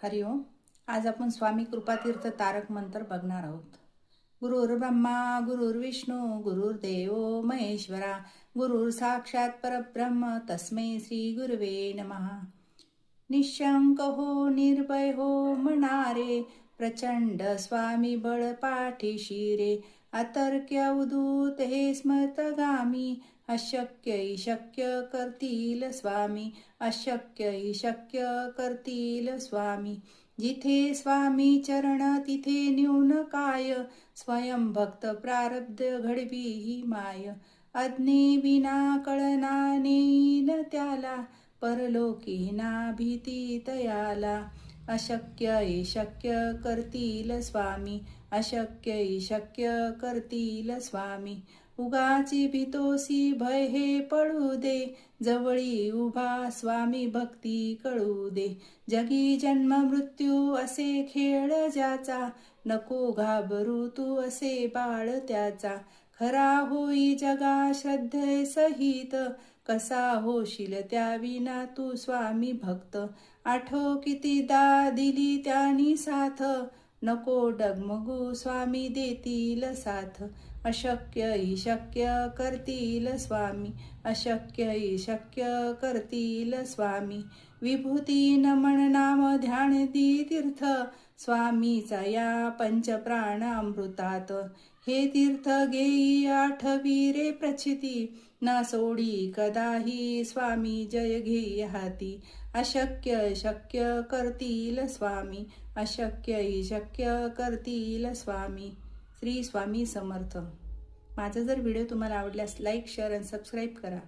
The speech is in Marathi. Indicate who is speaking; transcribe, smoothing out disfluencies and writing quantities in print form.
Speaker 1: हरिओम। आज आपण स्वामी कृपातीर्थ तारक मंत्र बघणार आहोत। गुरुर् ब्रह्मा गुरुर्विष्णू गुरुर्देव महेश्वरा गुरुर् साक्षात परब्रह्म तस्मै श्री गुरुवे नमः। निशंक हो निर्भय हो मनारे प्रचंड स्वामी बळ पाठीशी रे। अतर्क्य उदूत हे स्मृतगामी अशक्य शक्य करतील स्वामी अशक्य शक्य करतील स्वामी। जिथे स्वामी चरण तिथे न्यून काय स्वयं भक्त प्रारब्ध घडवी ही माय। अज्ञे विना कळना नेईल त्याला परलोकी ना भीती तयाला। अशक्य शक्य करतील स्वामी अशक्य शक्य करतील स्वामी। उगाची भीतोसी भय हे पळू दे जवळी उभा स्वामी भक्ती कळू दे। जगी जन्म मृत्यू असे खेळ ज्याचा नको घाबरू तू असे बाळ त्याचा। खरा होई जगा श्रद्धे सहित कसा होशील त्या विना तू स्वामी भक्त। आठो कितीदा दिली त्यांनी साथ नको डगमगू स्वामी देतील साथ। अशक्य शक्य करतील स्वामी अशक्य शक्य करतील स्वामी। विभूती नमन नाम ध्यान दी तीर्थ स्वामीचा या पंचप्राणामृतात। हे तीर्थ घेई आठवी रे प्रचिती न सोडी कदाही स्वामी जय घेई हाती। अशक्य शक्य करतील स्वामी अशक्य शक्य करतील स्वामी। श्री स्वामी समर्थ। माझा जर व्हिडिओ तुम्हाला आवडल्यास लाईक शेअर आणि सबस्क्राईब करा।